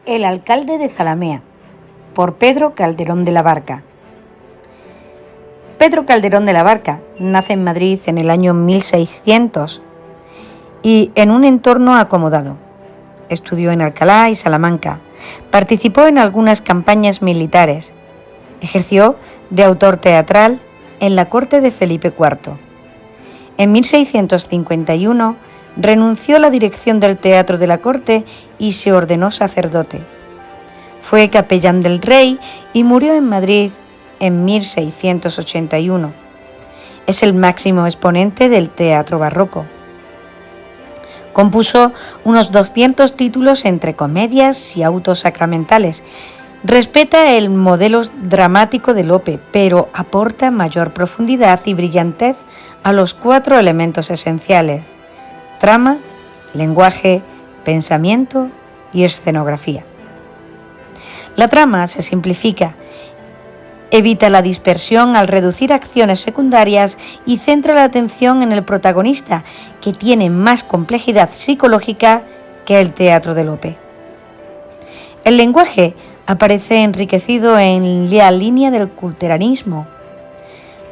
El alcalde de Zalamea, por Pedro Calderón de la Barca. Pedro Calderón de la Barca nace en Madrid en el año 1600 y en un entorno acomodado. Estudió en Alcalá y Salamanca, participó en algunas campañas militares, ejerció de autor teatral en la corte de Felipe IV. En 1651 renunció a la dirección del teatro de la corte y se ordenó sacerdote. Fue capellán del rey y murió en Madrid en 1681. Es el máximo exponente del teatro barroco. Compuso unos 200 títulos entre comedias y autos sacramentales. Respeta el modelo dramático de Lope, pero aporta mayor profundidad y brillantez a los 4 elementos esenciales: trama, lenguaje, pensamiento y escenografía. La trama se simplifica, evita la dispersión al reducir acciones secundarias y centra la atención en el protagonista, que tiene más complejidad psicológica que el teatro de Lope. El lenguaje aparece enriquecido en la línea del culteranismo.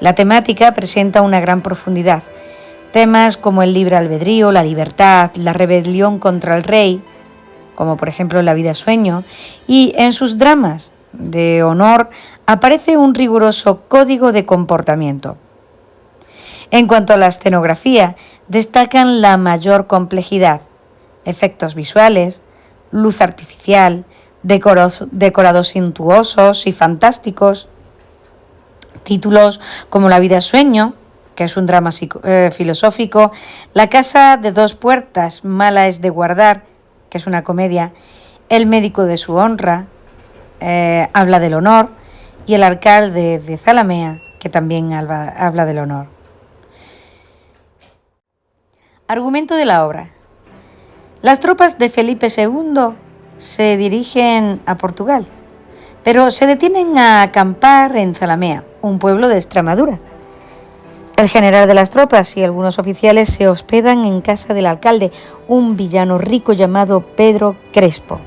La temática presenta una gran profundidad. Temas como el libre albedrío, la libertad, la rebelión contra el rey, como por ejemplo La vida sueño, y en sus dramas de honor aparece un riguroso código de comportamiento. En cuanto a la escenografía, destacan la mayor complejidad, efectos visuales, luz artificial, decorados suntuosos y fantásticos. Títulos como La vida sueño, que es un drama filosófico, La casa de dos puertas, mala es de guardar, que es una comedia, El médico de su honra, habla del honor, y El alcalde de Zalamea, que también habla del honor. Argumento de la obra. Las tropas de Felipe II se dirigen a Portugal, pero se detienen a acampar en Zalamea, un pueblo de Extremadura. El general de las tropas y algunos oficiales se hospedan en casa del alcalde, un villano rico llamado Pedro Crespo.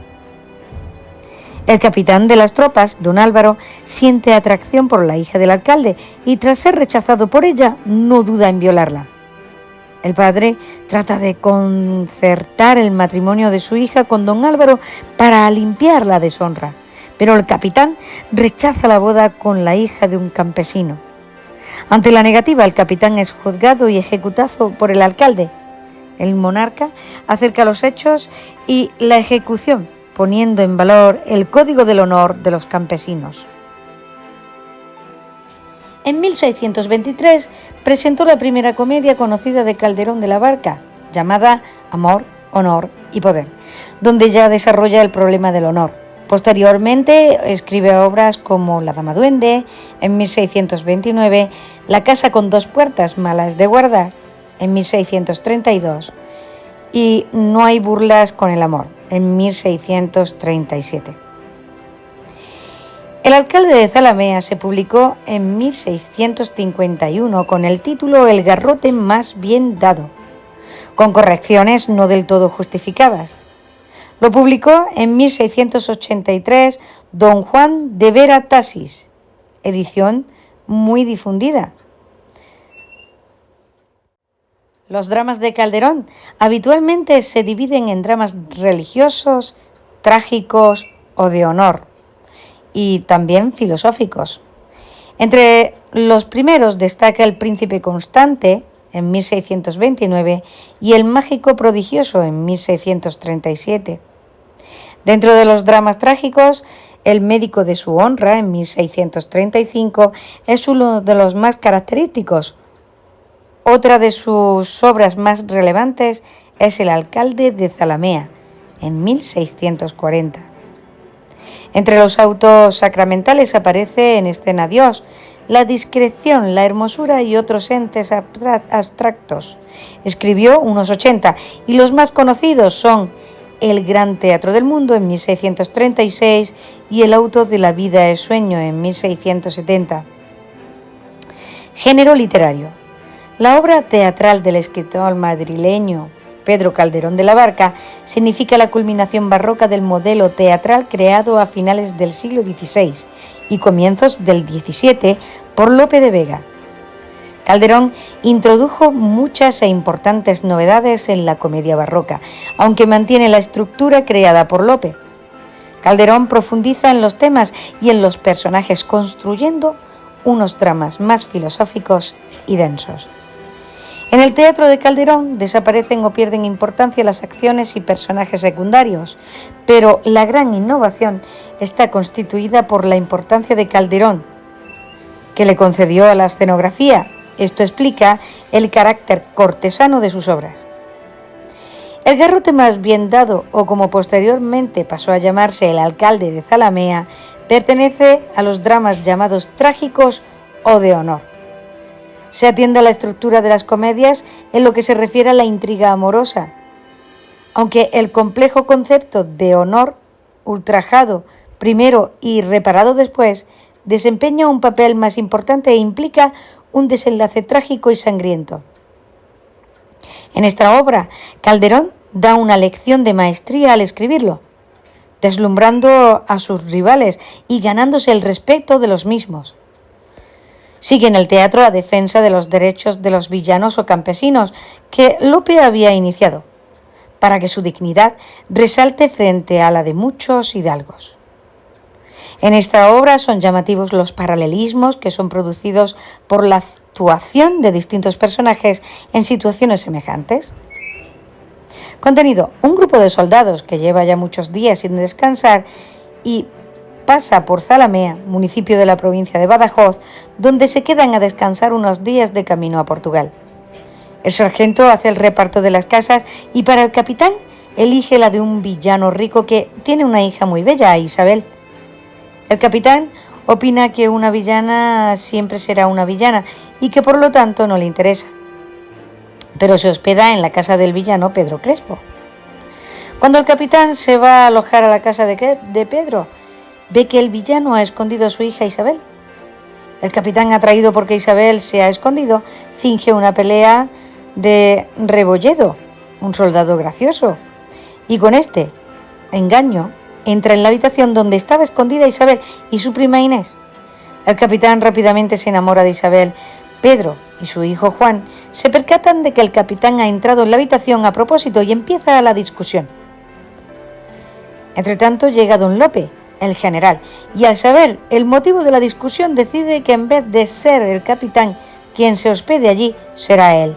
El capitán de las tropas, don Álvaro, siente atracción por la hija del alcalde y, tras ser rechazado por ella, no duda en violarla. El padre trata de concertar el matrimonio de su hija con don Álvaro para limpiar la deshonra, pero el capitán rechaza la boda con la hija de un campesino. Ante la negativa, el capitán es juzgado y ejecutado por el alcalde. El monarca acerca los hechos y la ejecución, poniendo en valor el código del honor de los campesinos. En 1623 presentó la primera comedia conocida de Calderón de la Barca, llamada Amor, Honor y Poder, donde ya desarrolla el problema del honor. Posteriormente escribe obras como La dama duende, en 1629, La casa con dos puertas, mala es de guardar, en 1632, y No hay burlas con el amor, en 1637. El alcalde de Zalamea se publicó en 1651 con el título El garrote más bien dado, con correcciones no del todo justificadas. Lo publicó en 1683 don Juan de Vera Tasis, edición muy difundida. Los dramas de Calderón habitualmente se dividen en dramas religiosos, trágicos o de honor, y también filosóficos. Entre los primeros destaca El príncipe constante, en 1629, y El mágico prodigioso, en 1637. Dentro de los dramas trágicos, El médico de su honra, en 1635, es uno de los más característicos. Otra de sus obras más relevantes es El alcalde de Zalamea, en 1640. Entre los autos sacramentales aparece En escena Dios, La discreción, la hermosura y otros entes abstractos. Escribió unos 80 y los más conocidos son El gran teatro del mundo, en 1636, y El auto de la vida es sueño, en 1670. Género literario. La obra teatral del escritor madrileño Pedro Calderón de la Barca, significa la culminación barroca del modelo teatral creado a finales del siglo XVI y comienzos del XVII por Lope de Vega. Calderón introdujo muchas e importantes novedades en la comedia barroca, aunque mantiene la estructura creada por Lope. Calderón profundiza en los temas y en los personajes, construyendo unos dramas más filosóficos y densos. En el teatro de Calderón desaparecen o pierden importancia las acciones y personajes secundarios, pero la gran innovación está constituida por la importancia de Calderón, que le concedió a la escenografía. Esto explica el carácter cortesano de sus obras. El garrote más bien dado, o como posteriormente pasó a llamarse el alcalde de Zalamea, pertenece a los dramas llamados trágicos o de honor. Se atiende a la estructura de las comedias en lo que se refiere a la intriga amorosa, aunque el complejo concepto de honor, ultrajado primero y reparado después, desempeña un papel más importante e implica un desenlace trágico y sangriento. En esta obra, Calderón da una lección de maestría al escribirlo, deslumbrando a sus rivales y ganándose el respeto de los mismos. Sigue en el teatro la defensa de los derechos de los villanos o campesinos que Lope había iniciado, para que su dignidad resalte frente a la de muchos hidalgos. En esta obra son llamativos los paralelismos que son producidos por la actuación de distintos personajes en situaciones semejantes. Contenido: un grupo de soldados que lleva ya muchos días sin descansar y pasa por Zalamea, municipio de la provincia de Badajoz, donde se quedan a descansar unos días de camino a Portugal. El sargento hace el reparto de las casas y para el capitán elige la de un villano rico que tiene una hija muy bella, Isabel. El capitán opina que una villana siempre será una villana y que por lo tanto no le interesa, pero se hospeda en la casa del villano Pedro Crespo. Cuando el capitán se va a alojar a la casa de Pedro, ve que el villano ha escondido a su hija Isabel. El capitán, atraído porque Isabel se ha escondido, finge una pelea de Rebolledo, un soldado gracioso, y con este engaño entra en la habitación donde estaba escondida Isabel y su prima Inés. El capitán rápidamente se enamora de Isabel. Pedro y su hijo Juan se percatan de que el capitán ha entrado en la habitación a propósito y empieza la discusión. Entretanto llega don Lope, el general, y al saber el motivo de la discusión decide que en vez de ser el capitán quien se hospede allí, será él.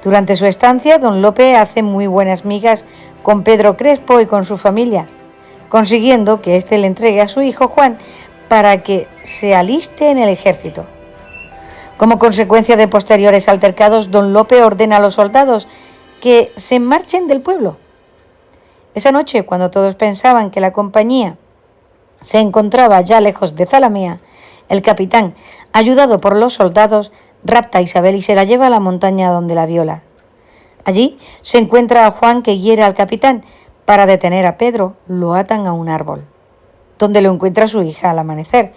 Durante su estancia, don Lope hace muy buenas migas con Pedro Crespo y con su familia, consiguiendo que éste le entregue a su hijo Juan para que se aliste en el ejército. Como consecuencia de posteriores altercados, don Lope ordena a los soldados que se marchen del pueblo. Esa noche, cuando todos pensaban que la compañía se encontraba ya lejos de Zalamea, el capitán, ayudado por los soldados, rapta a Isabel y se la lleva a la montaña donde la viola. Allí se encuentra a Juan, que hiere al capitán. Para detener a Pedro, lo atan a un árbol, donde lo encuentra su hija al amanecer.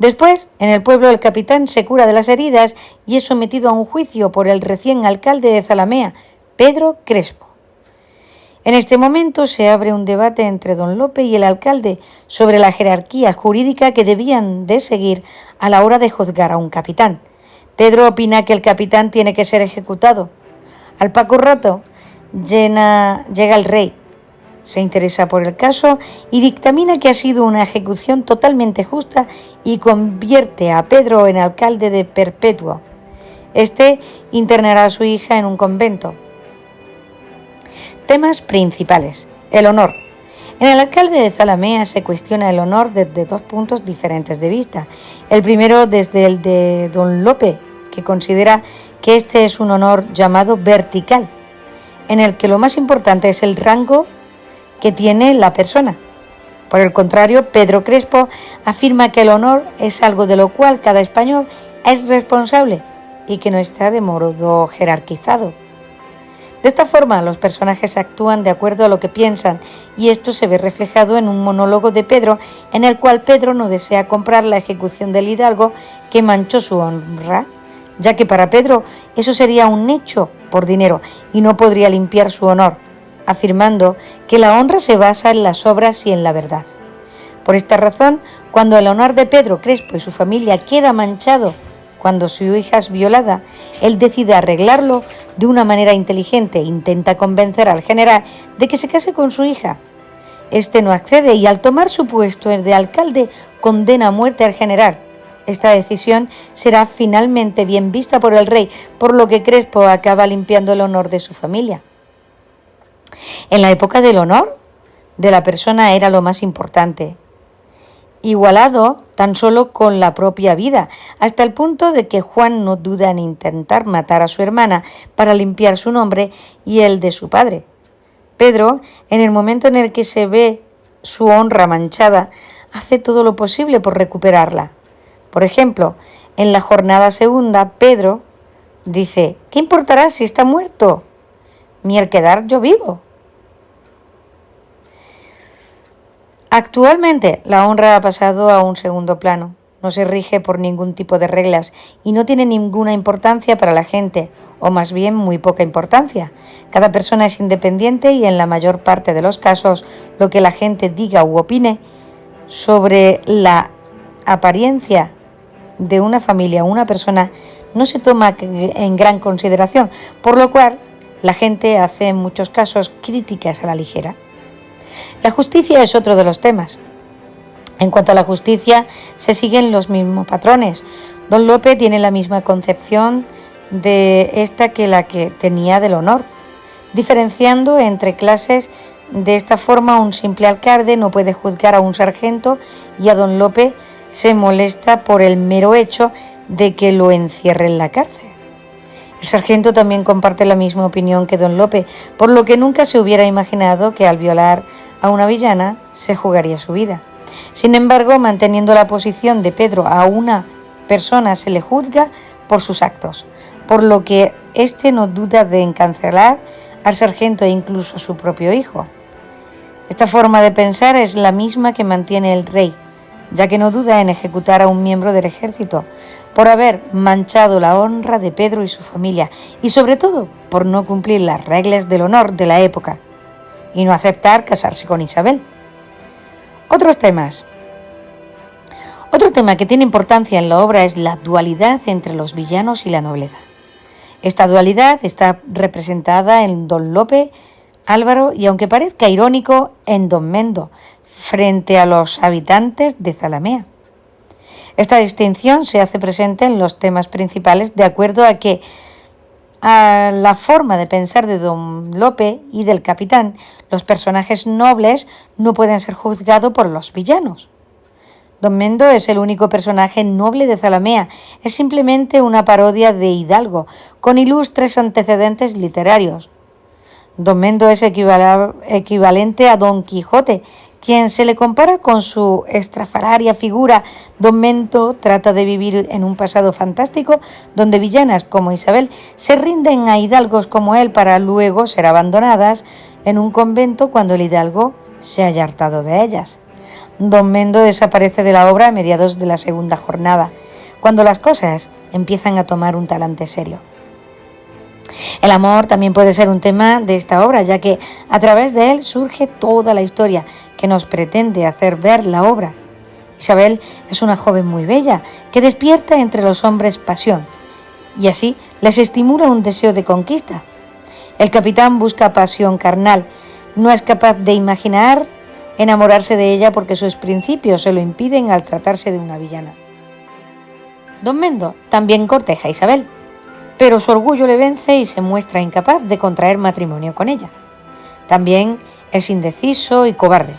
Después, en el pueblo, el capitán se cura de las heridas y es sometido a un juicio por el recién alcalde de Zalamea, Pedro Crespo. En este momento se abre un debate entre don Lope y el alcalde sobre la jerarquía jurídica que debían de seguir a la hora de juzgar a un capitán. Pedro opina que el capitán tiene que ser ejecutado. Al poco rato llega el rey, se interesa por el caso y dictamina que ha sido una ejecución totalmente justa y convierte a Pedro en alcalde de perpetuo. Este internará a su hija en un convento. Temas principales: el honor. En el alcalde de Zalamea se cuestiona el honor desde dos puntos diferentes de vista. El primero desde el de don Lope, que considera que este es un honor llamado vertical, en el que lo más importante es el rango que tiene la persona. Por el contrario, Pedro Crespo afirma que el honor es algo de lo cual cada español es responsable y que no está de modo jerarquizado. De esta forma, los personajes actúan de acuerdo a lo que piensan, y esto se ve reflejado en un monólogo de Pedro, en el cual Pedro no desea comprar la ejecución del hidalgo que manchó su honra, ya que para Pedro eso sería un hecho por dinero y no podría limpiar su honor, afirmando que la honra se basa en las obras y en la verdad. Por esta razón, cuando el honor de Pedro Crespo y su familia queda manchado cuando su hija es violada, él decide arreglarlo de una manera inteligente e intenta convencer al general de que se case con su hija. Este no accede y al tomar su puesto de alcalde condena a muerte al general. Esta decisión será finalmente bien vista por el rey, por lo que Crespo acaba limpiando el honor de su familia. En la época del honor de la persona era lo más importante, igualado tan solo con la propia vida, hasta el punto de que Juan no duda en intentar matar a su hermana para limpiar su nombre y el de su padre. Pedro, en el momento en el que se ve su honra manchada, hace todo lo posible por recuperarla. Por ejemplo, en la jornada segunda, Pedro dice: ¿qué importará si está muerto? Mier quedar yo vivo. Actualmente, la honra ha pasado a un segundo plano. No se rige por ningún tipo de reglas y no tiene ninguna importancia para la gente, o más bien muy poca importancia. Cada persona es independiente y en la mayor parte de los casos lo que la gente diga u opine sobre la apariencia de una familia o una persona no se toma en gran consideración, por lo cual la gente hace en muchos casos críticas a la ligera. La justicia es otro de los temas. En cuanto a la justicia, se siguen los mismos patrones. Don Lope tiene la misma concepción de esta que la que tenía del honor, diferenciando entre clases. De esta forma, un simple alcalde no puede juzgar a un sargento y a don Lope se molesta por el mero hecho de que lo encierre en la cárcel. El sargento también comparte la misma opinión que don Lope, por lo que nunca se hubiera imaginado que al violar a una villana se jugaría su vida. Sin embargo, manteniendo la posición de Pedro, a una persona se le juzga por sus actos, por lo que éste no duda de encarcelar al sargento e incluso a su propio hijo. Esta forma de pensar es la misma que mantiene el rey, ya que no duda en ejecutar a un miembro del ejército por haber manchado la honra de Pedro y su familia, y sobre todo por no cumplir las reglas del honor de la época y no aceptar casarse con Isabel. Otros temas. Otro tema que tiene importancia en la obra es la dualidad entre los villanos y la nobleza. Esta dualidad está representada en don Lope, Álvaro y, aunque parezca irónico, en don Mendo, frente a los habitantes de Zalamea. Esta distinción se hace presente en los temas principales de acuerdo a la forma de pensar de don Lope y del capitán. Los personajes nobles no pueden ser juzgados por los villanos. Don Mendo es el único personaje noble de Zalamea, es simplemente una parodia de Hidalgo, con ilustres antecedentes literarios. Don Mendo es equivalente a Don Quijote, quien se le compara con su estrafalaria figura. Don Mendo trata de vivir en un pasado fantástico donde villanas como Isabel se rinden a hidalgos como él para luego ser abandonadas en un convento cuando el hidalgo se haya hartado de ellas. Don Mendo desaparece de la obra a mediados de la segunda jornada, cuando las cosas empiezan a tomar un talante serio. El amor también puede ser un tema de esta obra, ya que a través de él surge toda la historia que nos pretende hacer ver la obra. Isabel es una joven muy bella que despierta entre los hombres pasión y así les estimula un deseo de conquista. El capitán busca pasión carnal, no es capaz de imaginar enamorarse de ella porque sus principios se lo impiden al tratarse de una villana. Don Mendo también corteja a Isabel, pero su orgullo le vence y se muestra incapaz de contraer matrimonio con ella. También es indeciso y cobarde.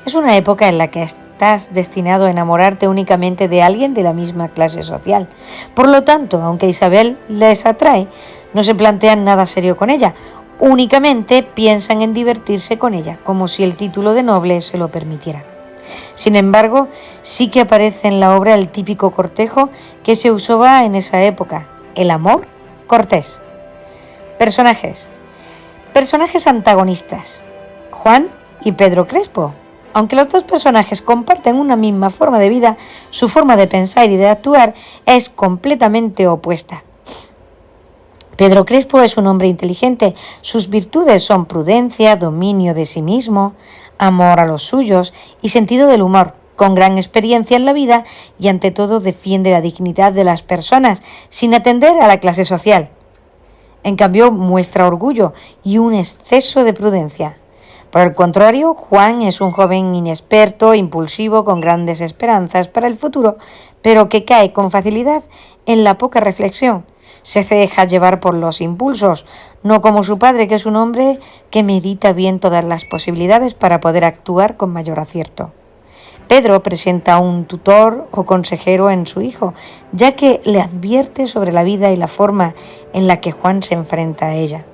Es una época en la que estás destinado a enamorarte únicamente de alguien de la misma clase social. Por lo tanto, aunque Isabel les atrae, no se plantean nada serio con ella. Únicamente piensan en divertirse con ella, como si el título de noble se lo permitiera. Sin embargo, sí que aparece en la obra el típico cortejo que se usaba en esa época, el amor cortés. Personajes antagonistas: Juan y Pedro Crespo. Aunque los dos personajes comparten una misma forma de vida, su forma de pensar y de actuar es completamente opuesta. Pedro Crespo es un hombre inteligente. Sus virtudes son prudencia, dominio de sí mismo, amor a los suyos y sentido del humor. Con gran experiencia en la vida y ante todo defiende la dignidad de las personas sin atender a la clase social. En cambio, muestra orgullo y un exceso de prudencia. Por el contrario, Juan es un joven inexperto, impulsivo, con grandes esperanzas para el futuro, pero que cae con facilidad en la poca reflexión. Se deja llevar por los impulsos, no como su padre, que es un hombre que medita bien todas las posibilidades para poder actuar con mayor acierto. Pedro presenta a un tutor o consejero en su hijo, ya que le advierte sobre la vida y la forma en la que Juan se enfrenta a ella.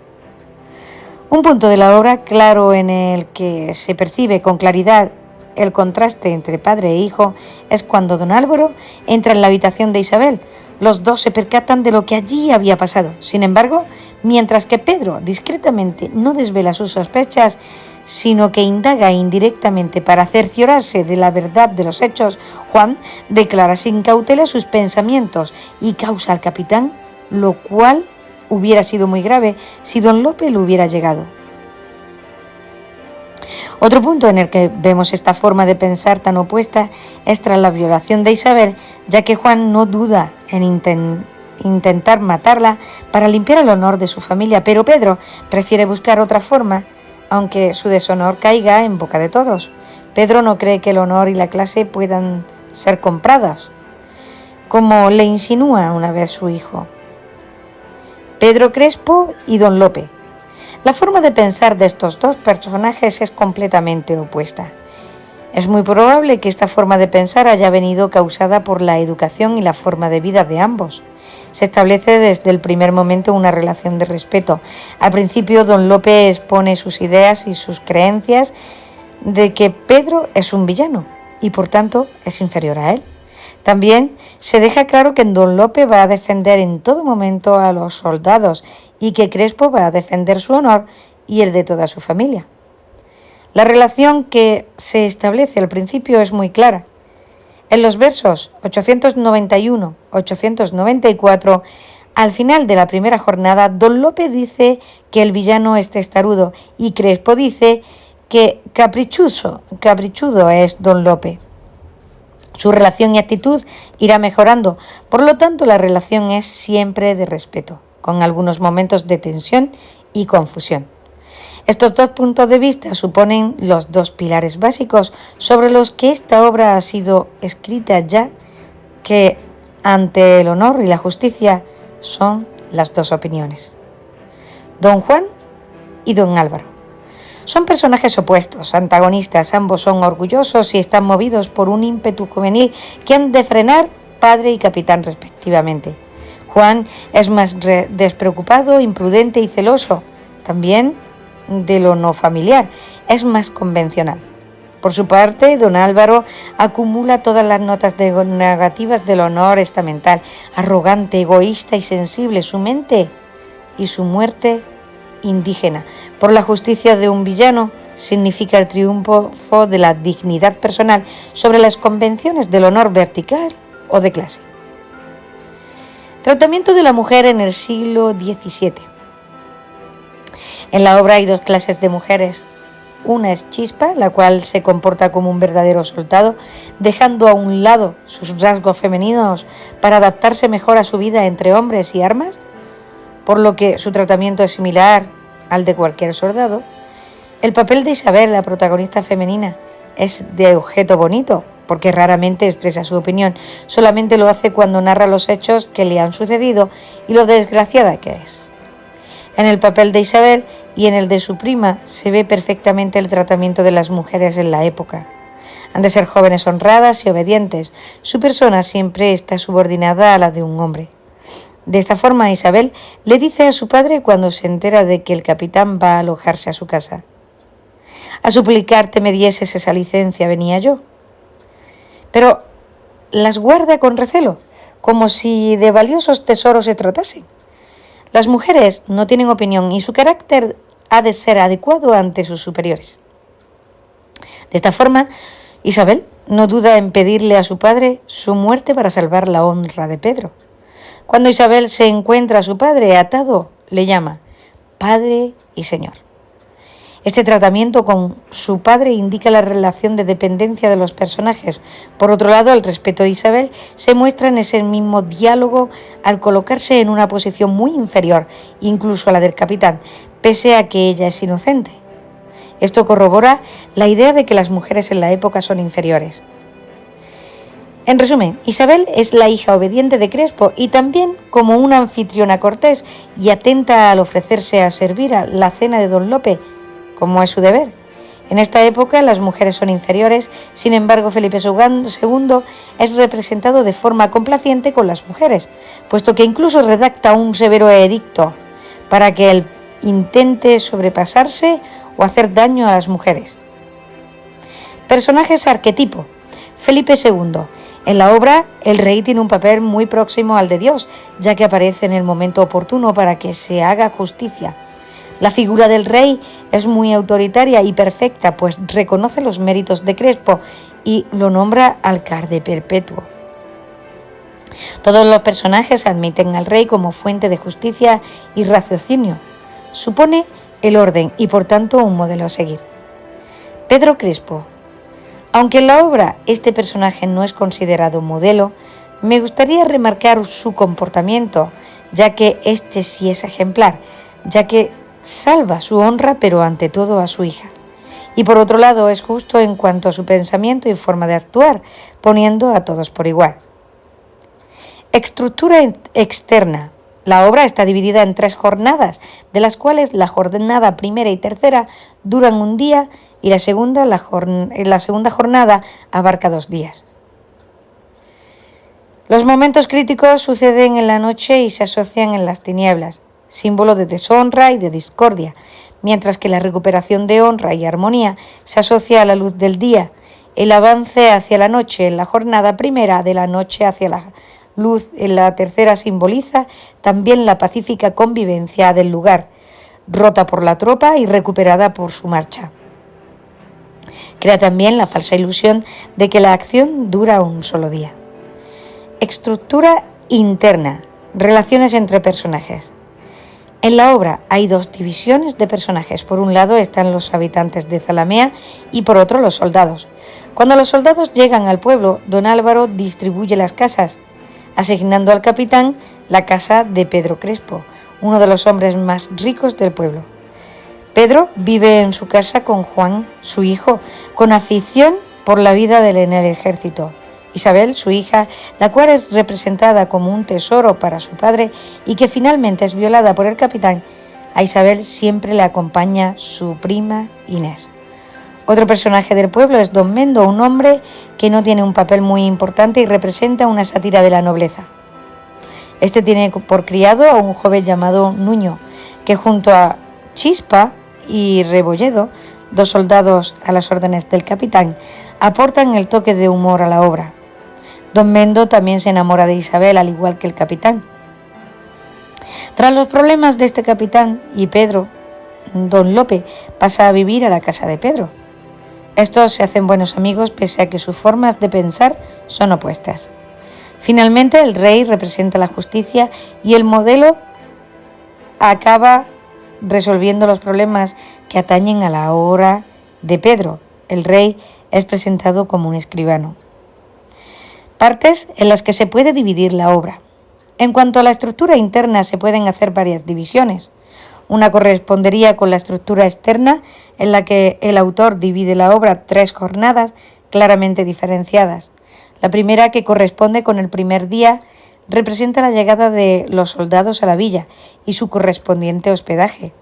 Un punto de la obra claro en el que se percibe con claridad el contraste entre padre e hijo es cuando don Álvaro entra en la habitación de Isabel. Los dos se percatan de lo que allí había pasado. Sin embargo, mientras que Pedro discretamente no desvela sus sospechas, sino que indaga indirectamente para cerciorarse de la verdad de los hechos, Juan declara sin cautela sus pensamientos y causa al capitán, lo cual hubiera sido muy grave si don Lope le hubiera llegado. Otro punto en el que vemos esta forma de pensar tan opuesta es tras la violación de Isabel, ya que Juan no duda en intentar matarla para limpiar el honor de su familia, pero Pedro prefiere buscar otra forma, aunque su deshonor caiga en boca de todos. Pedro no cree que el honor y la clase puedan ser comprados, como le insinúa una vez su hijo. Pedro Crespo y don Lope. La forma de pensar de estos dos personajes es completamente opuesta. Es muy probable que esta forma de pensar haya venido causada por la educación y la forma de vida de ambos. Se establece desde el primer momento una relación de respeto. Al principio, don Lope expone sus ideas y sus creencias de que Pedro es un villano y por tanto es inferior a él. También se deja claro que don Lope va a defender en todo momento a los soldados y que Crespo va a defender su honor y el de toda su familia. La relación que se establece al principio es muy clara. En los versos 891-894, al final de la primera jornada, don Lope dice que el villano es testarudo y Crespo dice que caprichudo es don Lope. Su relación y actitud irá mejorando, por lo tanto la relación es siempre de respeto, con algunos momentos de tensión y confusión. Estos dos puntos de vista suponen los dos pilares básicos sobre los que esta obra ha sido escrita, ya que ante el honor y la justicia son las dos opiniones. Don Juan y don Álvaro. Son personajes opuestos, antagonistas, ambos son orgullosos y están movidos por un ímpetu juvenil que han de frenar padre y capitán respectivamente. Juan es más despreocupado, imprudente y celoso, también de lo no familiar, es más convencional. Por su parte, don Álvaro acumula todas las notas negativas del honor estamental, arrogante, egoísta y sensible, su mente y su muerte indígena. Por la justicia de un villano significa el triunfo de la dignidad personal sobre las convenciones del honor vertical o de clase. Tratamiento de la mujer en el siglo XVII. En la obra hay dos clases de mujeres. Una es Chispa, la cual se comporta como un verdadero soldado, dejando a un lado sus rasgos femeninos para adaptarse mejor a su vida entre hombres y armas, por lo que su tratamiento es similar al de cualquier soldado. El papel de Isabel, la protagonista femenina, es de objeto bonito, porque raramente expresa su opinión, solamente lo hace cuando narra los hechos que le han sucedido y lo desgraciada que es. En el papel de Isabel y en el de su prima se ve perfectamente el tratamiento de las mujeres en la época. Han de ser jóvenes honradas y obedientes. Su persona siempre está subordinada a la de un hombre. De esta forma, Isabel le dice a su padre cuando se entera de que el capitán va a alojarse a su casa: a suplicarte me dieses esa licencia venía yo. Pero las guarda con recelo, como si de valiosos tesoros se tratase. Las mujeres no tienen opinión y su carácter ha de ser adecuado ante sus superiores. De esta forma, Isabel no duda en pedirle a su padre su muerte para salvar la honra de Pedro. Cuando Isabel se encuentra a su padre atado, le llama Padre y Señor. Este tratamiento con su padre indica la relación de dependencia de los personajes. Por otro lado, el respeto de Isabel se muestra en ese mismo diálogo al colocarse en una posición muy inferior, incluso a la del capitán, pese a que ella es inocente. Esto corrobora la idea de que las mujeres en la época son inferiores. En resumen, Isabel es la hija obediente de Crespo y también como una anfitriona cortés y atenta al ofrecerse a servir a la cena de don Lope, como es su deber. En esta época las mujeres son inferiores, sin embargo Felipe II es representado de forma complaciente con las mujeres, puesto que incluso redacta un severo edicto para que él intente sobrepasarse o hacer daño a las mujeres. Personajes arquetipo. Felipe II. En la obra, el rey tiene un papel muy próximo al de Dios, ya que aparece en el momento oportuno para que se haga justicia. La figura del rey es muy autoritaria y perfecta, pues reconoce los méritos de Crespo y lo nombra alcalde perpetuo. Todos los personajes admiten al rey como fuente de justicia y raciocinio. Supone el orden y por tanto un modelo a seguir. Pedro Crespo. Aunque en la obra este personaje no es considerado modelo, me gustaría remarcar su comportamiento, ya que este sí es ejemplar, ya que salva su honra pero ante todo a su hija. Y por otro lado es justo en cuanto a su pensamiento y forma de actuar, poniendo a todos por igual. Estructura externa. La obra está dividida en 3 jornadas, de las cuales la jornada primera y tercera duran un día y la segunda jornada abarca 2 días. Los momentos críticos suceden en la noche y se asocian en las tinieblas, símbolo de deshonra y de discordia, mientras que la recuperación de honra y armonía se asocia a la luz del día, el avance hacia la noche en la jornada primera, de la noche hacia la luz en la tercera simboliza también la pacífica convivencia del lugar, rota por la tropa y recuperada por su marcha. Crea también la falsa ilusión de que la acción dura un solo día. Estructura interna. Relaciones entre personajes. En la obra hay 2 divisiones de personajes. Por un lado están los habitantes de Zalamea y por otro los soldados. Cuando los soldados llegan al pueblo, don Álvaro distribuye las casas, asignando al capitán la casa de Pedro Crespo, uno de los hombres más ricos del pueblo. Pedro vive en su casa con Juan, su hijo, con afición por la vida en el ejército. Isabel, su hija, la cual es representada como un tesoro para su padre y que finalmente es violada por el capitán, a Isabel siempre le acompaña su prima Inés. Otro personaje del pueblo es don Mendo, un hombre que no tiene un papel muy importante y representa una sátira de la nobleza. Este tiene por criado a un joven llamado Nuño, que junto a Chispa y Rebolledo, 2 soldados a las órdenes del capitán, aportan el toque de humor a la obra. Don Mendo también se enamora de Isabel, al igual que el capitán. Tras los problemas de este capitán y Pedro, don Lope pasa a vivir a la casa de Pedro. Estos se hacen buenos amigos pese a que sus formas de pensar son opuestas. Finalmente, el rey representa la justicia y el modelo acaba resolviendo los problemas que atañen a la obra de Pedro. El rey es presentado como un escribano. Partes en las que se puede dividir la obra. En cuanto a la estructura interna, se pueden hacer varias divisiones. Una correspondería con la estructura externa, en la que el autor divide la obra en 3 jornadas claramente diferenciadas. La primera, que corresponde con el primer día, representa la llegada de los soldados a la villa y su correspondiente hospedaje.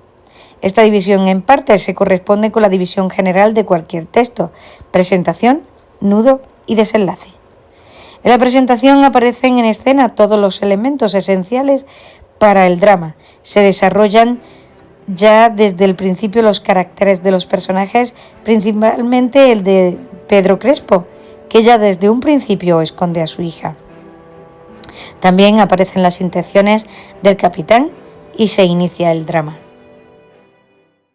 Esta división en partes se corresponde con la división general de cualquier texto: presentación, nudo y desenlace. En la presentación aparecen en escena todos los elementos esenciales para el drama. Se desarrollan ya desde el principio los caracteres de los personajes, principalmente el de Pedro Crespo, que ya desde un principio esconde a su hija. También aparecen las intenciones del capitán y se inicia el drama.